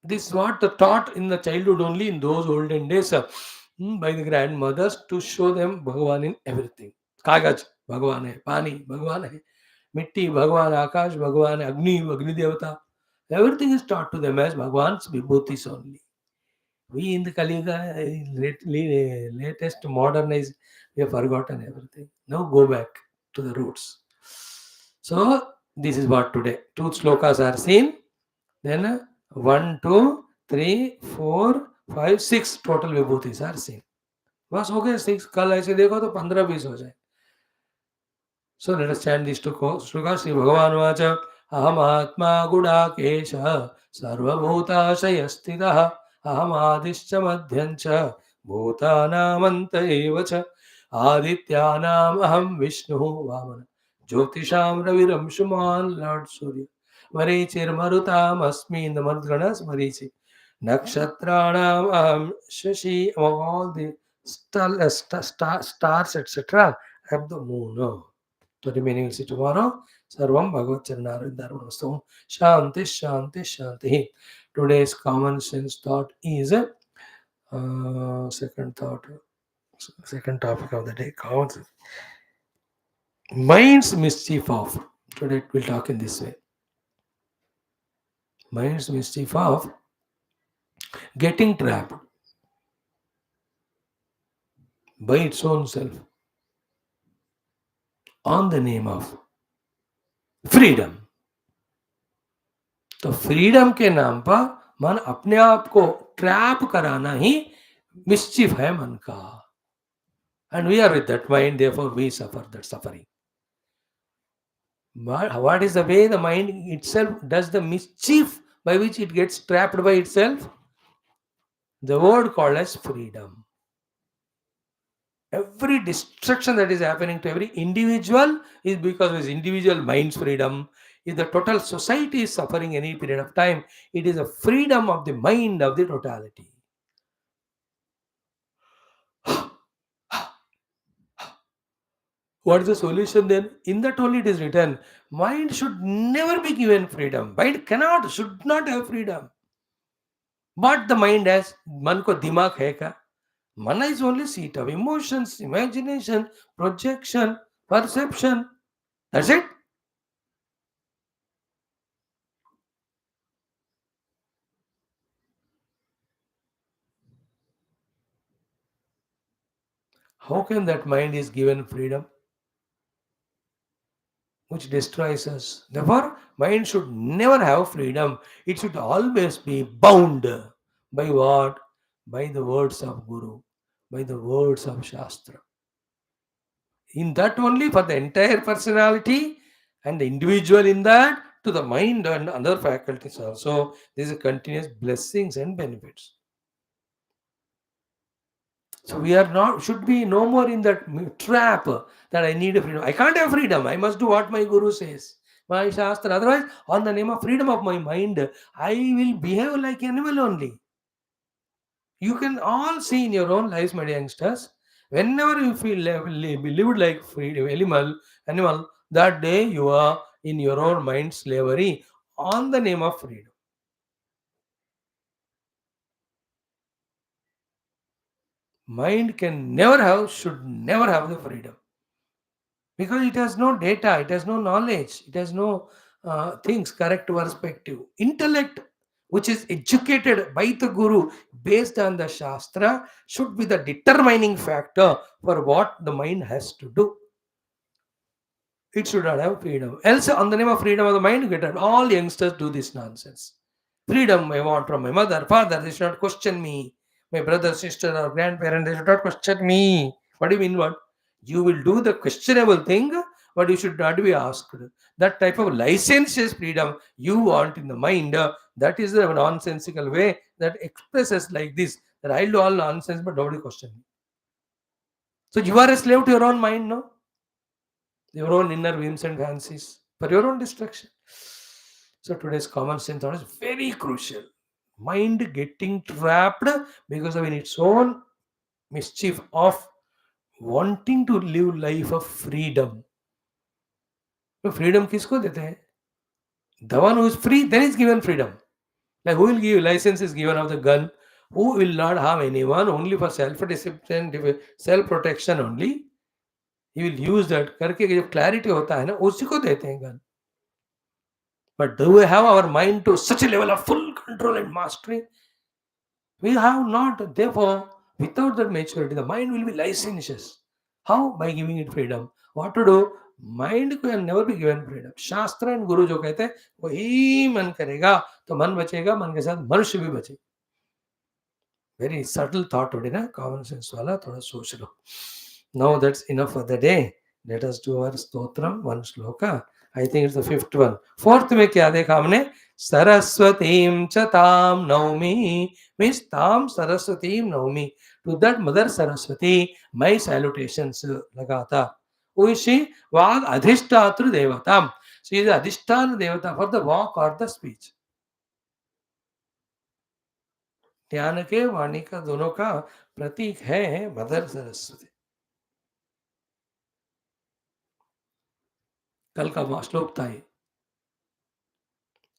This is what the taught in the childhood only in those olden days by the grandmothers to show them Bhagavan in everything. Kagaj, Bhagavan hai, Pani, Bhagavan hai, Mitti, Bhagavan, Akash, Bhagavan, Agni, Agni Devata. Everything is taught to them as Bhagavan's Vibhuthis only. We in the Kali Yuga, latest modernized, we have forgotten everything. Now go back to the roots. So this is what today. Two slokas are seen. Then 1, 2, 3, 4, 5, 6 total विभूतिस are seen. बस हो गए 6. कल ऐसे देखो तो 15-20 हो जाए. So let us chant these two shlokas. Sri Bhagavan Vacha Aham Atma Gudakesha Sarvabhutasayastitah Aham Adischa Madhyancha Bhutanamanta Evacha Adityanam Aham Vishnu Vamana Jyotisham Raviram Shuman Lord Surya Marichir Marutam Asmi in the Marutganas Marichi Nakshatranam Aham Shashi, among all the stars etc. I am the moon. The remaining will see tomorrow. Sarvam Bhagavat Charanarvindarvanastam. Shanti, Shanti, Shanti. Today's common sense thought is second topic of the day. Common sense. Mind's mischief of. Today we'll talk in this way. Mind's mischief of getting trapped by its own self on the name of freedom. तो freedom के नाम पर मन अपने आप को trap कराना ही mischief है मन का. And we are with that mind, therefore we suffer that suffering. But what is the way the mind itself does the mischief by which it gets trapped by itself? The word called as freedom. Every destruction that is happening to every individual is because of his individual mind's freedom. If the total society is suffering any period of time, it is a freedom of the mind of the totality. What is the solution then? In that only it is written, mind should never be given freedom. Mind cannot, should not have freedom. But the mind has, मन को दिमाग है क्या? Mana is only seat of emotions, imagination, projection, perception. That's it. How can that mind is given freedom? Which destroys us. Therefore, mind should never have freedom. It should always be bound by what? By the words of Guru, by the words of Shastra. In that only for the entire personality and the individual in that to the mind and other faculties also. This is continuous blessings and benefits. So we are not should be no more in that trap that I need a freedom. I can't have freedom. I must do what my guru says. My shastra. Otherwise, on the name of freedom of my mind, I will behave like animal only. You can all see in your own lives, my dear youngsters. Whenever you feel lived like freedom, animal, that day you are in your own mind slavery on the name of freedom. Mind can never have, should never have the freedom. Because it has no data, it has no knowledge, it has no things, correct perspective. Intellect, which is educated by the Guru based on the Shastra, should be the determining factor for what the mind has to do. It should not have freedom. Else, on the name of freedom of the mind, get it. All youngsters do this nonsense. Freedom I want from my mother, father, they should not question me. My brother, sister, or grandparent, they should not question me. What do you mean? What? You will do the questionable thing, but you should not be asked. That type of licentious freedom you want in the mind, that is the nonsensical way that expresses like this that I'll do all nonsense, but nobody question me. So you are a slave to your own mind, no? Your own inner whims and fancies for your own destruction. So today's common sense thought is very crucial. Mind getting trapped because of in its own mischief of wanting to live life of freedom. तो freedom किसको देते हैं? The one who is free, then is given freedom. Like who will give license is given of the gun? Who will not harm anyone only for self-discipline, self-protection only? He will use that. करके जो clarity होता है ना, उसी को देते हैं gun. But do we have our mind to such a level of full control and mastery? We have not. Therefore, without that maturity, the mind will be licentious. How? By giving it freedom. What to do? Mind can never be given freedom. शास्त्र and गुरु जो कहते हैं वही मन करेगा तो मन बचेगा, मन के साथ मनुष्य भी बचेगा. Very subtle thought today, na? Common sense वाला थोड़ा सोच लो. Now that's enough for the day. Let us do our stotram, one shloka. I think it's the fifth one. Fourth में क्या देखा हमने? सरस्वतीं च ताम नौमी, means ताम सरस्वतीं नौमी. To that mother Saraswati, my salutations लगा था. Who is she? Vag adhishtatru devatam. She is the adhishtana devata for the walk or the speech. ज्ञान के वाणी का दोनों का प्रतीक है मदर सरस्वती. कल का श्लोक था ये.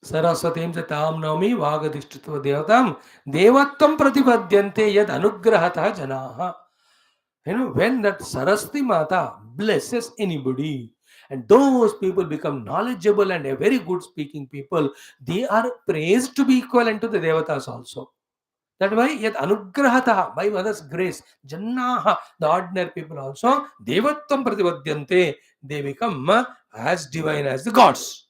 सरस्वतीं च तां नौमि वागधिष्ठितो देवतां देवत्वं प्रतिपद्यन्ते यद अनुग्रहतः जनाः. You know, when that Saraswati Mata blesses anybody, and those people become knowledgeable and a very good speaking people, they are praised to be equivalent to the devatas also. That why yet anugrahata, by mother's grace, jannaha, the ordinary people also, devattam pratipadyante, they become as divine as the gods.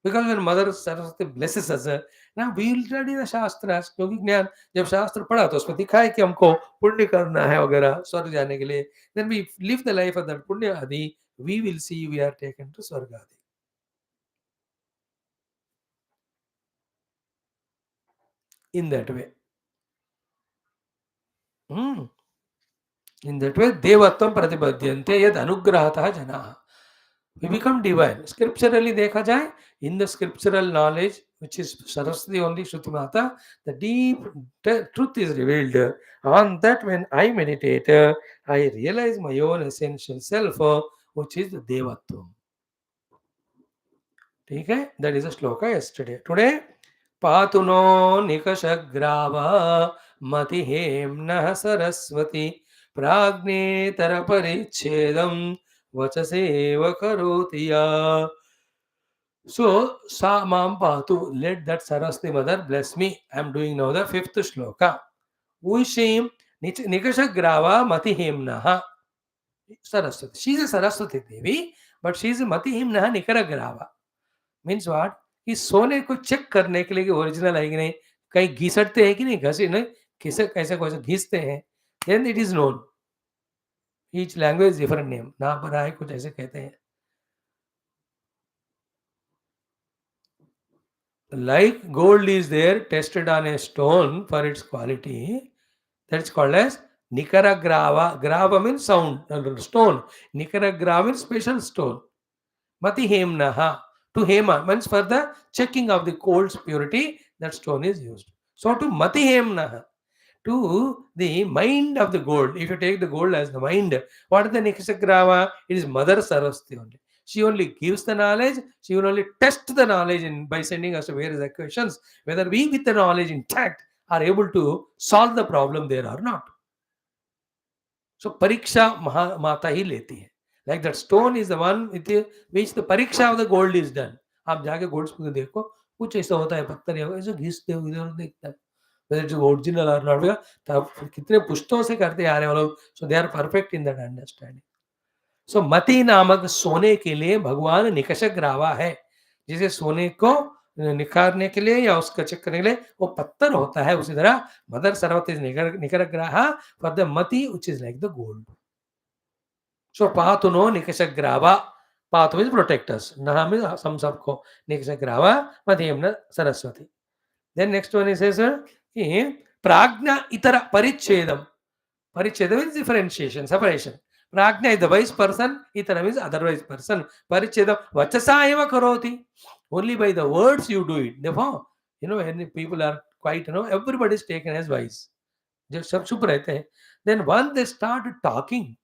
Because when mother Saraswati blesses us, now we will study the shastras. क्योंकि ज्ञान जब शास्त्र पढ़ा तो उसमें दिखा है कि हमको पुण्य करना है वगैरह स्वर्ग जाने के लिए. Then we live the life of that punya adi, we will see we are taken to swarga adi. In that way. In that way, devatvam pratipadyante yad anugrahatah janaha. We become divine. Scripturally dekha jaye, in the scriptural knowledge, which is Saraswati only Shruti Mata, the deep truth is revealed. On that, when I meditate, I realize my own essential self, which is Devatvam. ठीक है, that is a shloka yesterday. Today, पातुनो निकषग्रावा मतिहेम्नः Saraswati प्राज्ञेतरपरिच्छेदं वचसेव करोति या. So, sa mam patu, let that Saraswati mother bless me. I am doing now the fifth shloka. Uishim nikashagrava matihimnaha. Saraswati. She is a Saraswati Devi, but she is a matihimnaha nikaragrava. Means what? कि सोने को check करने के लिए कि original है कि नहीं, कहीं घिसटते हैं कि नहीं, घसी नहीं, किसे कैसे कैसे घिसते हैं, then it is known. Each language different name. ना पता है कुछ ऐसे कहते हैं. Like gold is there tested on a stone for its quality, that's called as Nikaragrava. Grava means sound, stone. Nikaragrava means special stone. Mati Hemnaha. To Hema means for the checking of the gold's purity, that stone is used. So to Mati Hemnaha, to the mind of the gold. If you take the gold as the mind, what is the Nikaragrava? It is Mother Saraswati only. She only gives the knowledge. She will only test the knowledge by sending us various equations, whether we with the knowledge intact are able to solve the problem there or not. So pariksha mata hi leti hai. Like that stone is the one with which the pariksha of the gold is done. आप जाके gold में देखो, कुछ ऐसा होता है, पत्थर या ऐसे घिसते हो, इधर देखता है, whether it's original or not. तब कितने पुश्तों से करते आ रहे हैं वो लोग. So they are perfect in that understanding. सो मति नामक सोने के लिए भगवान निकषक ग्रावा है. जिसे सोने को निखारने के लिए या उसका चेक करने के लिए वो पत्थर होता है, उसी तरह मदर सरस्वती निकर ग्राहा फॉर द मति which is like the gold. So पातुनो निकषक ग्रावा. पातु मींस प्रोटेक्टर्स, नहा मींस हम सबको, निकषक ग्रावा मतियम्न Saraswati. Then next one is कि प्राज्ञा इतर परिच्छेदम. Paricheda means differentiation, separation. Prajna is the wise person, Itara means otherwise person. Paricheda vachasa eva karoti. Only by the words you do it. Therefore, when people are quiet, everybody is taken as wise. Just sab chup rehte hain. Then once they start talking,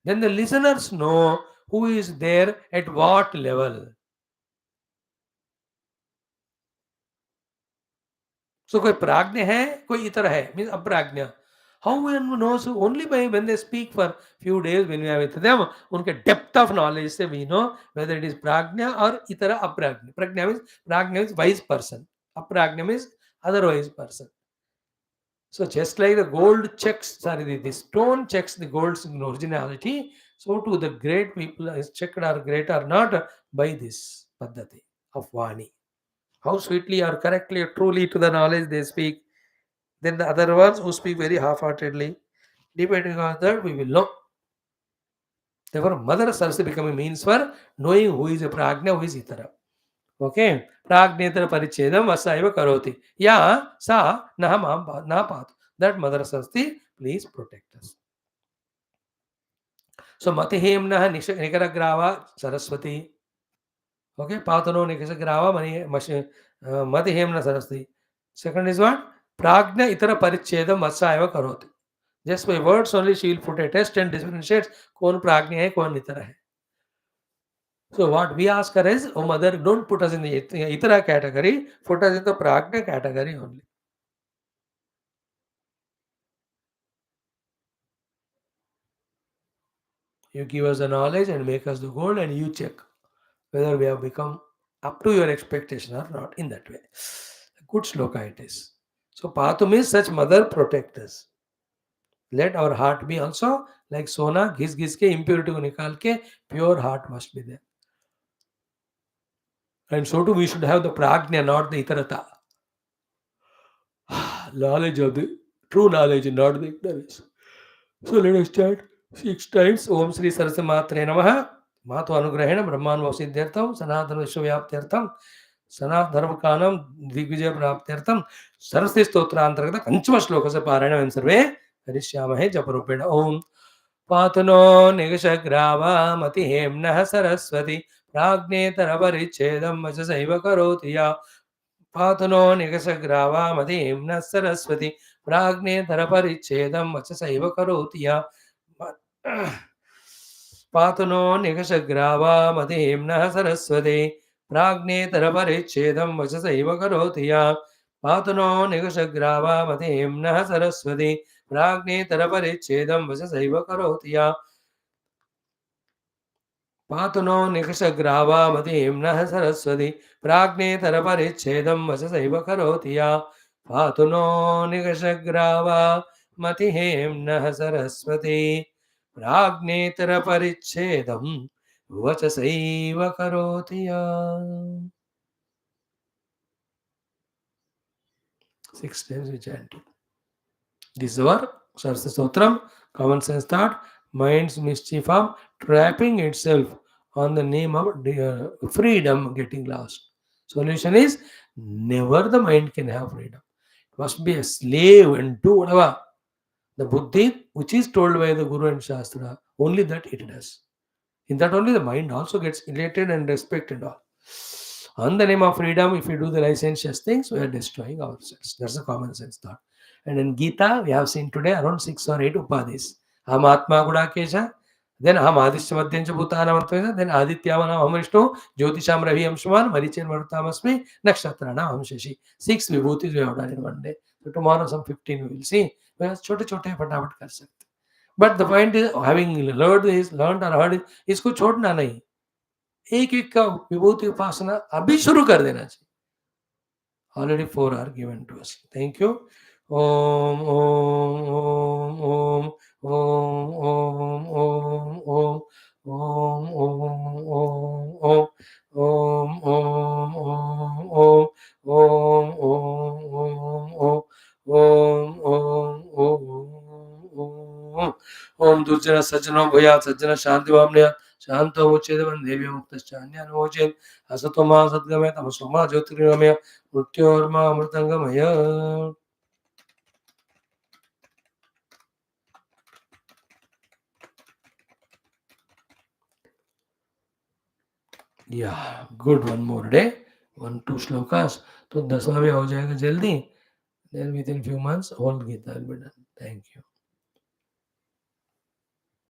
then the listeners know who is there at what level. So कोई प्राज्ञ है, कोई इतर है, means अप्राज्ञ. How one knows? Only by when they speak for few days, when we are with them, उनके depth of knowledge से we know whether it is prajna or itara aprajna. Prajna means wise person. Aprajna means otherwise person. So just like the gold checks, the stone checks the gold's originality, so too the great people is checked are great or not by this paddhati of Vani. How sweetly or correctly or truly to the knowledge they speak. Then the other ones who speak very half-heartedly, depending on that, we will know. Therefore, Mother Saraswati becoming means for knowing who is a prajna, who is itara. Okay? Prajnetara parichedam vasaiva karoti. Ya sa naha patu. That Mother Saraswati, please protect us. So, matihemnaha nikaragrava Saraswati. Okay? Patuno nikaragrava matihemna Saraswati. Second is what? Prajna itara parichedam vasaiva karoti. Just by words only she will put a test and differentiates कौन प्राज्ञ है कौन इतरा है. So what we ask her is, oh mother, don't put us in the itara category, put us in the prajna category only. You give us the knowledge and make us the gold, and you check whether we have become up to your expectation or not. In that way, good shloka it is. So patu means such mother protect us. Let our heart be also like sona, घिस घिस के impurity को निकाल के pure heart must be there. And so too we should have the prajna, not the itarata. Knowledge of the true knowledge, not the ignorance. So let us start 6 times. Om Sri Saraswati Matre Namaha. Mato Anugrahena Brahman Vasiddhyartham Sanatana Vishwavyaptyartham Sanat Dharmakanam Digvijaya Praptyartham Saraswati Stotrantrakata Panchama Shlokasya Paranam Sarve Harishyamahe Japarupena Om Patano Nigashagrava Mati Hemnaha Saraswati Pragnetara Parichedam Vachasaiva Karotiya Patano Nigashagrava Mati Hemna Saraswati Pragnetara Parichedam Vachasaiva Karotiya पातुनो निकषग्रावामतिहिम्नः Saraswati प्राज्ञेतरपरिच्छेदं वचसैव करोति या पातुनो निकषग्रावामतिहिम्नः सरस्वती प्राज्ञेतरपरिच्छेदं वचसैव करोति या पातुनो निकषग्रावामतिहिम्नः सरस्वती प्राज्ञेतरपरिच्छेदं वचसैव करोति या पातुनो निकषग्रावामतिहिम्नः सरस्वती प्राज्ञेतरपरिच्छेदं वचसैव करोति या. 6 times we chanted. This is our Saraswati Stotram, common sense thought, mind's mischief of trapping itself on the name of freedom getting lost. Solution is never the mind can have freedom. It must be a slave and do whatever the buddhi which is told by the Guru and Shastra, only that it does. In that only the mind also gets elated and respect and all. On the name of freedom, if we do the licentious things, we are destroying ourselves. That's a common sense thought. And in Geetha, we have seen today around 6 or 8 upadhis. Ham Atma Gudakesha, then Ham Adishya Madhyancha Bhutanam, then Adityavana Ham Vishnu, Jyotisham Ravi Amshman, Marichan Marutamasmi, Nakshatrana Ham Shashi. 6 Vibhuthis we have done in one day. So tomorrow some 15 we will see. We have छोटे छोटे फटाफट कर सकते. But the point is, having learned or heard it, इसको छोड़ना नहीं. एक एक का विभूति उपासना अभी शुरू कर देना चाहिए. Already 4 are given to us. Thank you. Om Om Om Om Om Om Om Om Om Om Om Om Om Om Om Om Om Om Om Durjana Sajjana Bhaya Sajjana Shanti Vamnaya Shanto Muchedavan Devi Muktascha Anochen Asatoma Sadgamaya Tamasoma Jyotirgamaya Mrityorma Amritangamaya. Yeah, good. One more day, 1-2 shlokas. तो 10वां भी हो जाएगा जल्दी. Then within few months, all Gita will be done. Thank you.